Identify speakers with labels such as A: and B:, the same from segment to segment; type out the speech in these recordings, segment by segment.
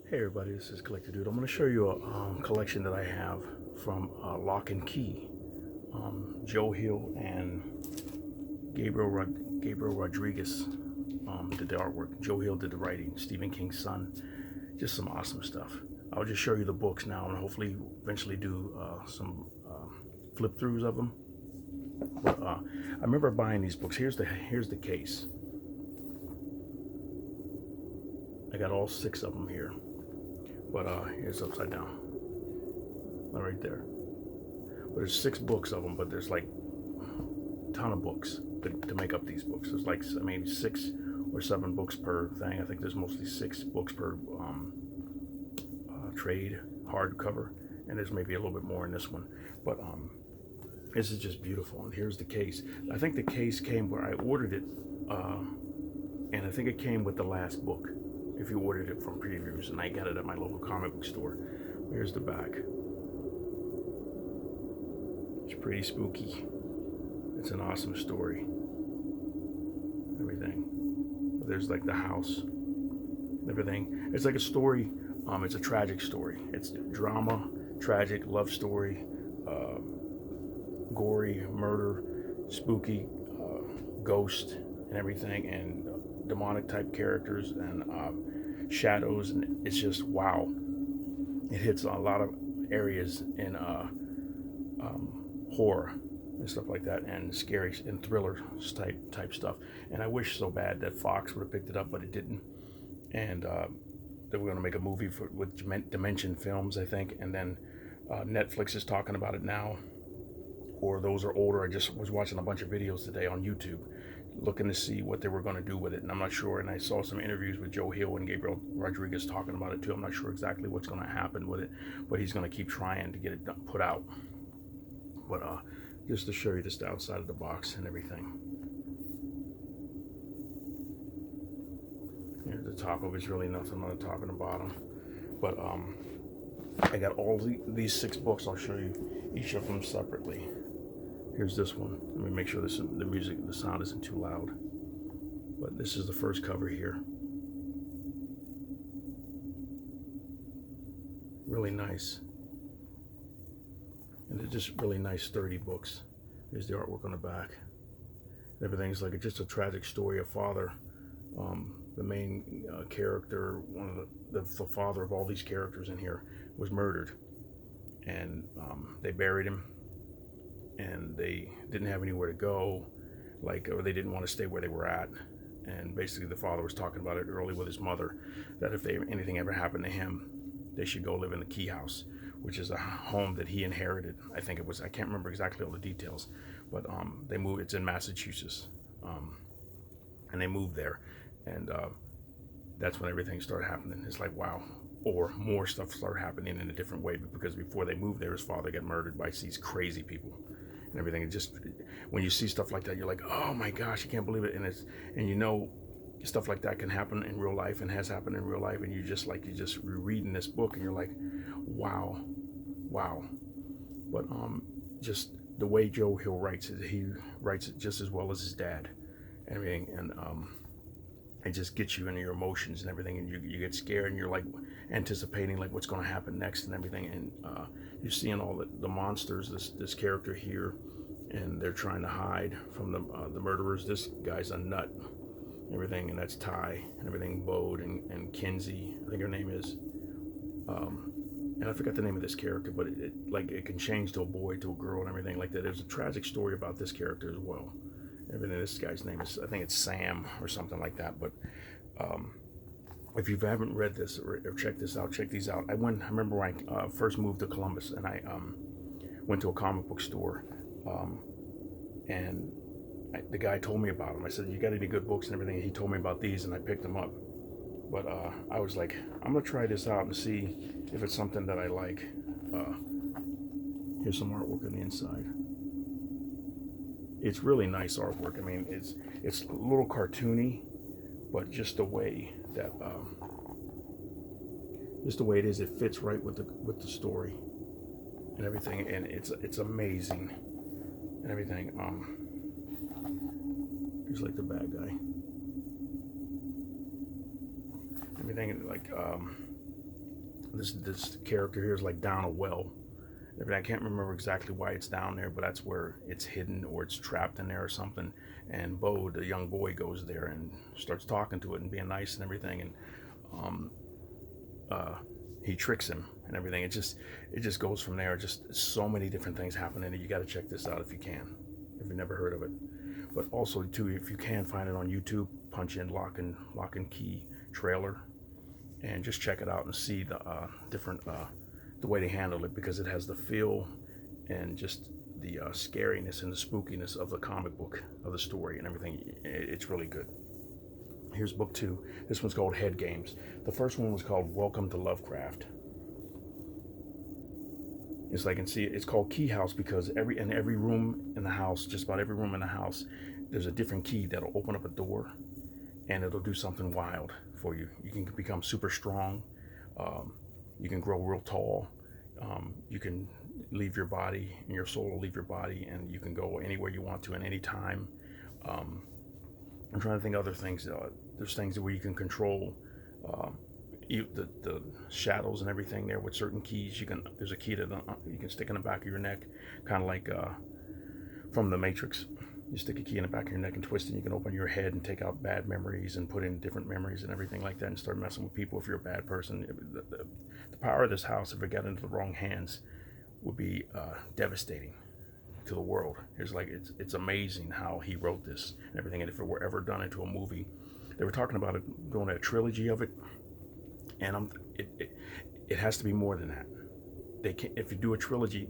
A: Hey everybody, this is Collector Dude. I'm going to show you a collection that I have from Lock and Key. Joe Hill and Gabriel Rodriguez did the artwork. Joe Hill did the writing. Stephen King's son. Just some awesome stuff. I'll just show you the books now and hopefully eventually do some flip throughs of them. But I remember buying these books. Here's the case. I got all 6 of them here. But here's upside down. Right there. But there's 6 books of them, but there's like a ton of books to make up these books. There's like, I mean, 6 or 7 books per thing. I think there's mostly 6 books per trade hardcover, and there's maybe a little bit more in this one. But this is just beautiful. And here's the case. I think the case came where I ordered it, and I think it came with the last book. If you ordered it from previews, and I got it at my local comic book store. Here's the back. It's pretty spooky. It's an awesome story. Everything. There's like the house. Everything. It's like a story. It's a tragic story. It's drama, tragic, love story, gory, murder, spooky, ghost, and everything, and demonic type characters and shadows, and it's just wow. It hits a lot of areas in horror and stuff like that, and scary and thriller type stuff. And I wish so bad that Fox would have picked it up, but it didn't. And they were going to make a movie with Dimension Films, I think, and then Netflix is talking about it now, or those are older. I just was watching a bunch of videos today on YouTube looking to see what they were going to do with it, and I'm not sure. And I saw some interviews with Joe Hill and Gabriel Rodriguez talking about it too. I'm not sure exactly what's going to happen with it, but he's going to keep trying to get it put out. But just to show you this outside of the box and everything. Here, the top of it's really nothing on the top and the bottom. But I got all these 6 books. I'll show you each of them separately. Here's this one. Let me make sure the sound isn't too loud. But this is the first cover here. Really nice. And they're just really nice, sturdy books. Here's the artwork on the back. Everything's like just a tragic story. A father, the main character, one of the father of all these characters in here, was murdered. And they buried him. And they didn't have anywhere to go, or they didn't want to stay where they were at. And basically the father was talking about it early with his mother, that if anything ever happened to him, they should go live in the Key House, which is a home that he inherited. I think it was, I can't remember exactly all the details, but they moved. It's in Massachusetts, and they moved there, and that's when everything started happening. It's like, wow. Or more stuff started happening in a different way, because before they moved there, his father got murdered by these crazy people and everything. It just, when you see stuff like that, you're like, oh my gosh, you can't believe it. And you know, stuff like that can happen in real life and has happened in real life. And you're just reading this book and you're like, wow. But just the way Joe Hill writes it, he writes it just as well as his dad and everything. And it just gets you into your emotions and everything, and you get scared, and you're like anticipating like what's going to happen next and everything. And you're seeing all the monsters, this character here, and they're trying to hide from the murderers. This guy's a nut, everything, and that's Ty and everything. Bode and Kinsey, I think her name is, and I forgot the name of this character, but it can change to a boy, to a girl, and everything like that. There's a tragic story about this character as well. Everything. This guy's name is, I think it's Sam or something like that. But if you haven't read this or checked this out, check these out. I remember when I first moved to Columbus, and I went to a comic book store, and the guy told me about them. I said, "You got any good books and everything?" And he told me about these, and I picked them up. But I was like, I'm gonna try this out and see if it's something that I like. Here's some artwork on the inside. It's really nice artwork. I mean, it's a little cartoony, but just the way that it is, it fits right with the story and everything, and it's amazing and everything. He's like the bad guy. Everything like this character here is like down a well. I can't remember exactly why it's down there, but that's where it's hidden or it's trapped in there or something. And Bo, the young boy, goes there and starts talking to it and being nice and everything. And um, he tricks him and everything. It just goes from there. Just so many different things happen in it. You got to check this out if you can, if you've never heard of it. But also too, if you can find it on YouTube, punch in Lock and Key trailer, and just check it out and see the different the way they handle it, because it has the feel and just the scariness and the spookiness of the comic book, of the story and everything. It's really good. Here's book 2. This one's called Head Games. The first one was called Welcome to Lovecraft. It's like, and see, it's called Key House because every room in the house, just about every room in the house, there's a different key that'll open up a door, and it'll do something wild for you. You can become super strong. You can grow real tall. You can leave your body, and your soul will leave your body, and you can go anywhere you want to at any time. I'm trying to think of other things. There's things where you can control the shadows and everything there with certain keys. There's a key that you can stick in the back of your neck, kind of like from the Matrix. You stick a key in the back of your neck and twist it, and you can open your head and take out bad memories and put in different memories and everything like that, and start messing with people if you're a bad person. The power of this house, if it got into the wrong hands, would be devastating to the world. It's amazing how he wrote this and everything, and if it were ever done into a movie, they were talking about it, doing a trilogy of it, and it has to be more than that. If you do a trilogy,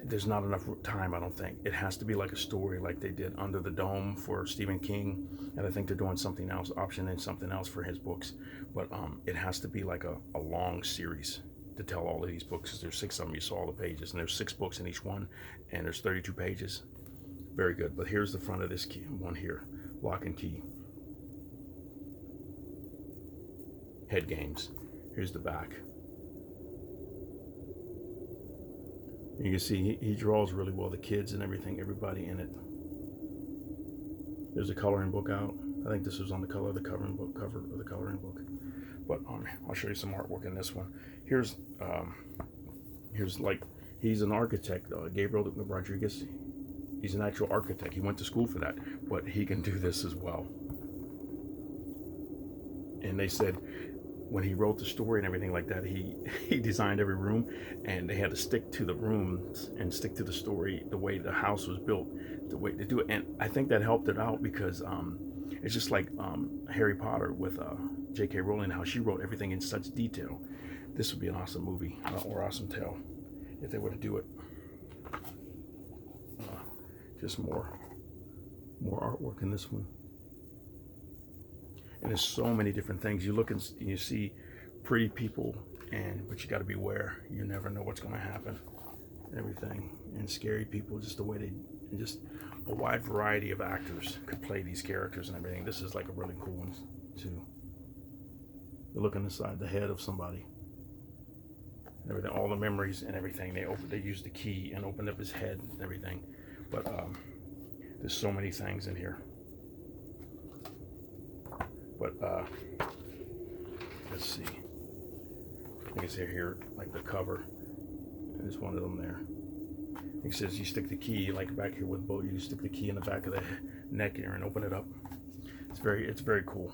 A: there's not enough time, I don't think. It has to be like a story, like they did Under the Dome for Stephen King, and I think they're doing something else, optioning something else for his books. But it has to be like a long series to tell all of these books, because there's 6 of them. You saw all the pages, and there's 6 books in each one, and there's 32 pages. Very good. But here's the front of this one here, Lock and Key. Head Games. Here's the back. You can see he draws really well, the kids and everything, everybody in it. There's a coloring book out. I think this was on the cover of the coloring book. But I'll show you some artwork in this one. Here's like, he's an architect, Gabriel Rodriguez. He's an actual architect. He went to school for that, but he can do this as well. And they said, when he wrote the story and everything like that, he designed every room, and they had to stick to the rooms and stick to the story, the way the house was built, the way to do it. And I think that helped it out, because it's just like Harry Potter with J.K. Rowling, how she wrote everything in such detail. This would be an awesome movie or awesome tale if they were to do it. Just more artwork in this one. And there's so many different things. You look and you see pretty people, but you got to beware. You never know what's going to happen. Everything. And scary people, just the way and just a wide variety of actors could play these characters and everything. This is like a really cool one too. You're looking inside the head of somebody. And everything, all the memories and everything. They used the key and opened up his head and everything. But there's so many things in here. But let's see. I think it's here, like the cover. There's one of them there. He says you stick the key, like back here with Bo, you stick the key in the back of the neck here and open it up. It's very cool.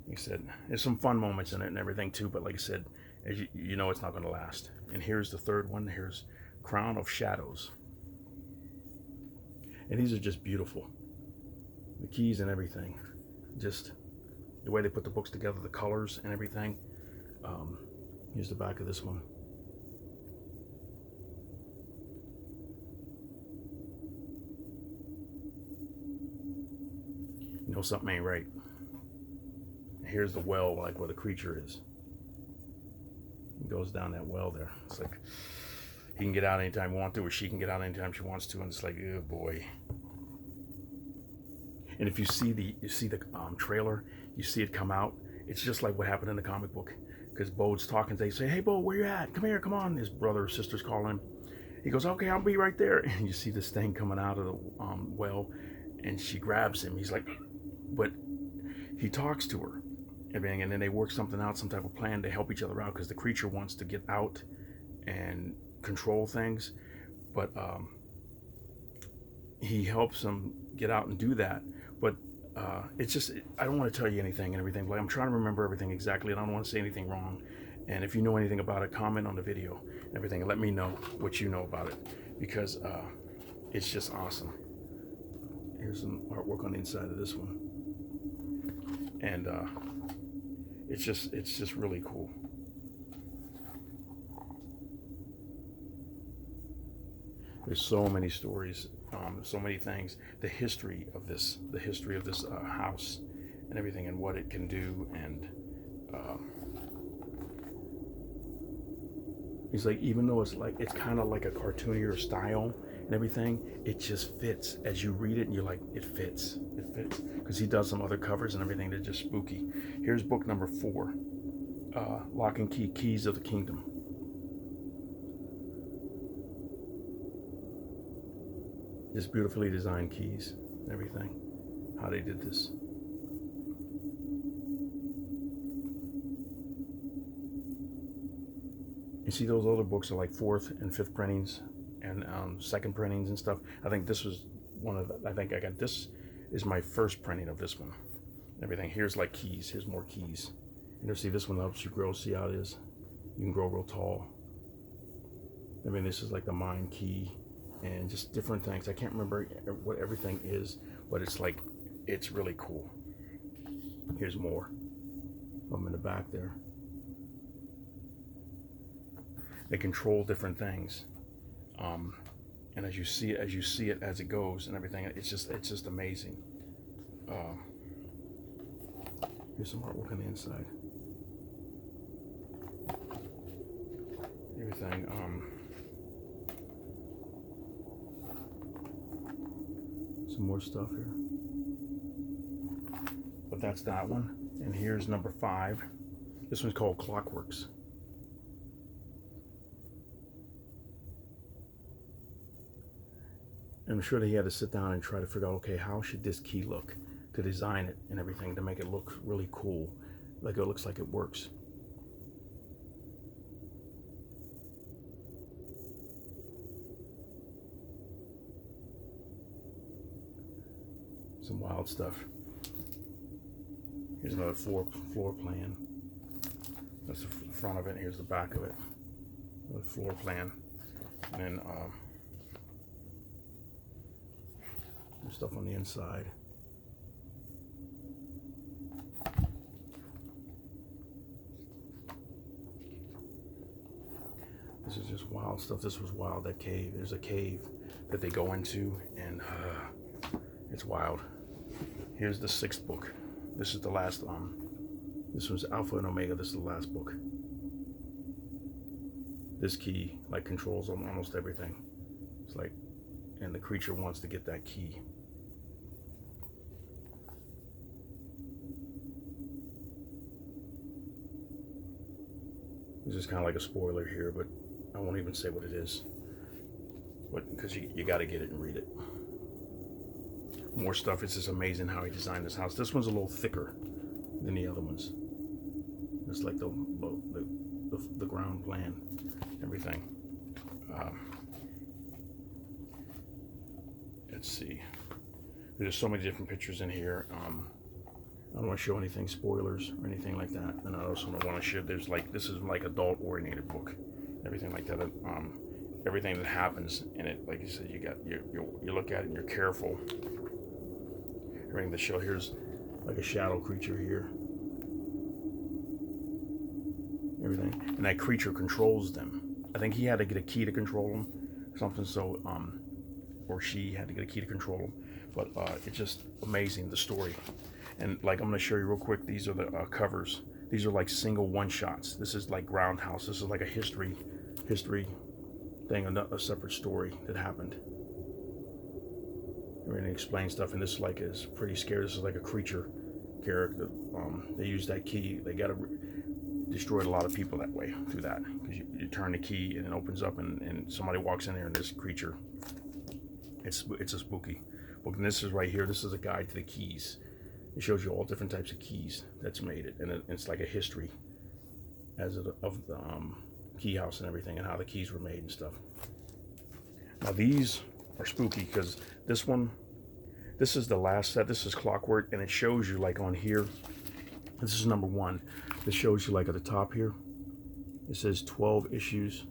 A: He said there's some fun moments in it and everything too, but like I said, as you know, it's not going to last. And here's the third one. Here's Crown of Shadows. And these are just beautiful. The keys and everything. Just the way they put the books together, the colors and everything. Here's the back of this one. You know something ain't right. Here's the well, like where the creature is. It goes down that well there. It's like he can get out anytime he wants to, or she can get out anytime she wants to, and it's like, oh boy. And if you see the trailer, you see it come out. It's just like what happened in the comic book, because Bo's talking. They say, "Hey, Bo, where you at? Come here, come on." His brother or sister's calling him. He goes, "Okay, I'll be right there." And you see this thing coming out of the well, and she grabs him. He's like, but he talks to her, everything, and then they work something out, some type of plan to help each other out, because the creature wants to get out and control things, but he helps them get out and do that. But it's just, I don't want to tell you anything and everything. Like, I'm trying to remember everything exactly, and I don't want to say anything wrong. And if you know anything about it, comment on the video and everything, and let me know what you know about it, because it's just awesome. Here's some artwork on the inside of this one, and it's just really cool. There's so many stories, so many things. The history of this house and everything, and what it can do, and it's like, even though it's kind of like a cartoonier style and everything, it just fits as you read it, and you're like, it fits, because he does some other covers and everything that are just spooky. Here's book number 4, Lock and Key, Keys of the Kingdom. Just beautifully designed keys and everything, how they did this. You see, those other books are like 4th and 5th printings and 2nd printings and stuff. I think this was one of the, I think I got, this is my 1st printing of this one. Everything. Here's like keys. Here's more keys. And you'll see this one helps you grow. See how it is? You can grow real tall. I mean, this is like the mind key and just different things. I can't remember what everything is, but it's like, it's really cool. Here's more. I'm in the back there. They control different things, and as you see it as it goes and everything, it's just amazing. Here's some artwork on the inside. Everything. Some more stuff here, but that's that one. And here's number 5. This one's called Clockworks. I'm sure that he had to sit down and try to figure out, okay, how should this key look, to design it and everything, to make it look really cool, like it looks like it works. Some wild stuff. Here's another floor plan. That's the front of it. Here's the back of it. The floor plan, and then stuff on the inside. This is just wild stuff. This was wild. That cave. There's a cave that they go into, and it's wild. Here's the 6th book. This is the last. This was Alpha and Omega. This is the last book. This key like controls almost everything. It's like, and the creature wants to get that key. This is kind of like a spoiler here, but I won't even say what it is. But because you got to get it and read it. More stuff. It's just amazing how he designed this house. This one's a little thicker than the other ones. It's like the ground plan, everything. Let's see. There's so many different pictures in here. I don't want to show anything, spoilers or anything like that. And I also don't want to show, there's like, this is like adult oriented book, everything like that. Everything that happens in it, like you said, you look at it and you're careful. Everything that show, here's like a shadow creature here. Everything, and that creature controls them. I think he had to get a key to control them, something. So, or she had to get a key to control them. But it's just amazing, the story. And like, I'm going to show you real quick. These are the covers. These are like single one-shots. This is like Groundhouse. This is like a history thing, a separate story that happened. Everything explains stuff, and this like is pretty scary. This is like a creature character. They use that key. They got to destroy a lot of people that way through that, because you turn the key and it opens up, and somebody walks in there, and this creature. It's a spooky book. And this is right here. This is a guide to the keys. It shows you all different types of keys that's made it, and it's like a history of the key house and everything, and how the keys were made and stuff. Now these are spooky because this is the last set. This is Clockwork, and it shows you like on here. This is number 1. This shows you like at the top here. It says 12 issues.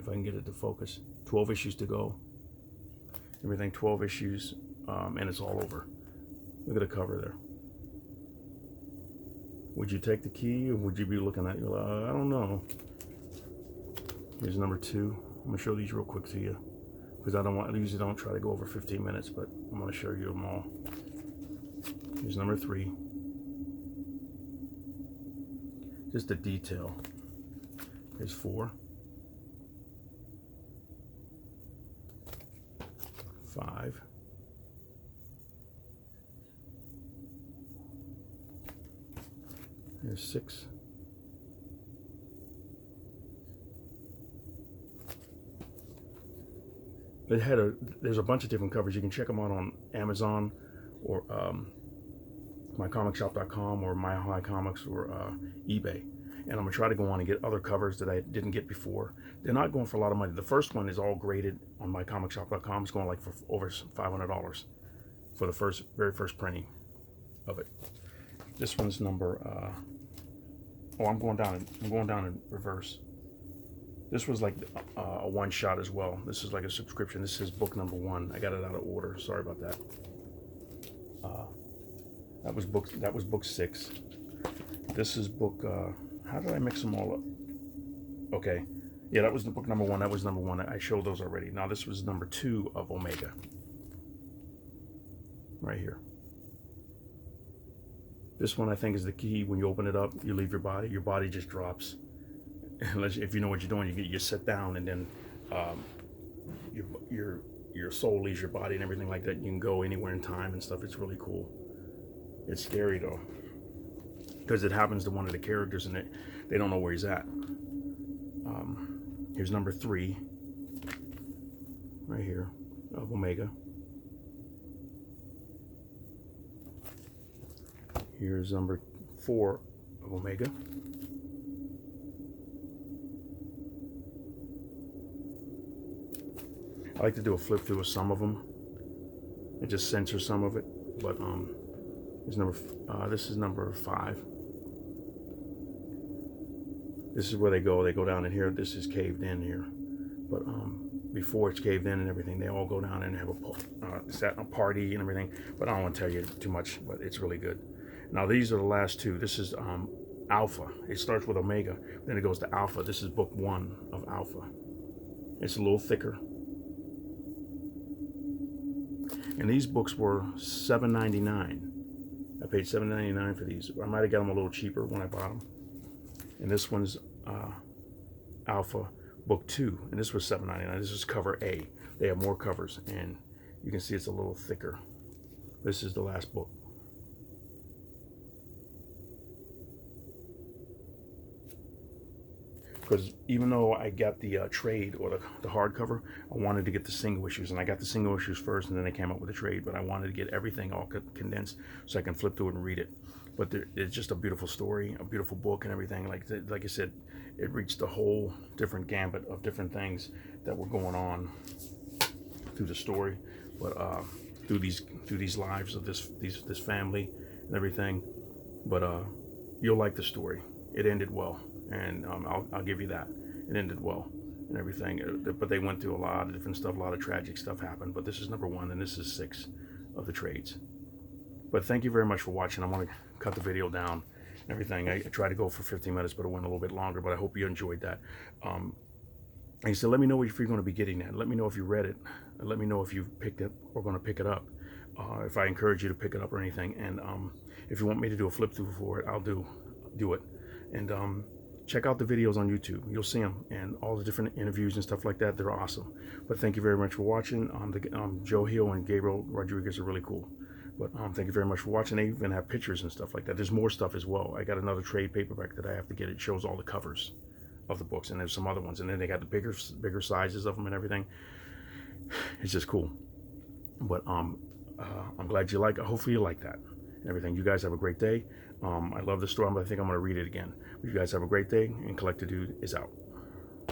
A: If I can get it to focus, 12 issues to go. Everything 12 issues, and it's all over. Look at the cover there. Would you take the key, or would you be looking at it? You're like, I don't know. Here's number 2. I'm gonna show these real quick to you because I usually don't try to go over 15 minutes, but I'm gonna show you them all. Here's number 3. Just the detail. Here's 4. 5. Here's 6. There's a bunch of different covers. You can check them out on Amazon or mycomicshop.com or My High Comics or eBay. And I'm gonna try to go on and get other covers that I didn't get before. They're not going for a lot of money. The first one is all graded on mycomicshop.com. It's going like for over $500 for the very first printing of it. This one's number. I'm going down in reverse. This was like a one-shot as well. This is like a subscription. This is book number 1. I got it out of order. Sorry about that. That was book 6. This is book. How did I mix them all up? Okay, yeah, that was the book number 1. That was number 1. I showed those already. Now this was number 2 of Omega. Right here. This one I think is the key. When you open it up, you leave your body. Your body just drops. Unless if you know what you're doing, you sit down, and then your soul leaves your body and everything like that. You can go anywhere in time and stuff. It's really cool. It's scary though, because it happens to one of the characters, and they don't know where he's at. Here's number 3, right here, of Omega. Here's number 4 of Omega. I like to do a flip through of some of them and just censor some of it, but this is number 5. This is where they go down in here. This is caved in here, but before it's caved in and everything, they all go down and have a party and everything. But I don't want to tell you too much, but it's really good. Now these are the last 2. This is Alpha. It starts with Omega, then it goes to Alpha. This is book 1 of Alpha. It's a little thicker. And these books were $7.99. I paid $7.99 for these. I might have got them a little cheaper when I bought them. And this one's Alpha book 2, and this was $7.99. This is cover A. They have more covers, and you can see it's a little thicker. This is the last book. Because even though I got the trade or the hardcover, I wanted to get the single issues, and I got the single issues first, and then they came up with the trade. But I wanted to get everything all condensed so I can flip through it and read it. But it's just a beautiful story, a beautiful book, and everything. Like I said, it reached a whole different gambit of different things that were going on through the story, but through these lives of this family and everything. But you'll like the story. It ended well. And I'll give you that. It ended well and everything. But they went through a lot of different stuff. A lot of tragic stuff happened. But this is number 1, and this is 6 of the trades. But thank you very much for watching. I want to cut the video down and everything. I tried to go for 15 minutes, but it went a little bit longer. But I hope you enjoyed that. Like I said, let me know if you're going to be getting that. Let me know if you read it. Let me know if you picked it or going to pick it up. If I encourage you to pick it up or anything. And if you want me to do a flip through for it, I'll do it. And check out the videos on YouTube. You'll see them, and all the different interviews and stuff like that. They're awesome. But thank you very much for watching. Joe Hill and Gabriel Rodriguez are really cool. But thank you very much for watching. They even have pictures and stuff like that. There's more stuff as well. I got another trade paperback that I have to get. It shows all the covers of the books, and there's some other ones. And then they got the bigger sizes of them and everything. It's just cool. But I'm glad you like it. Hopefully you like that and everything. You guys have a great day. I love the story, but I think I'm going to read it again. You guys have a great day, and Collector Dude is out.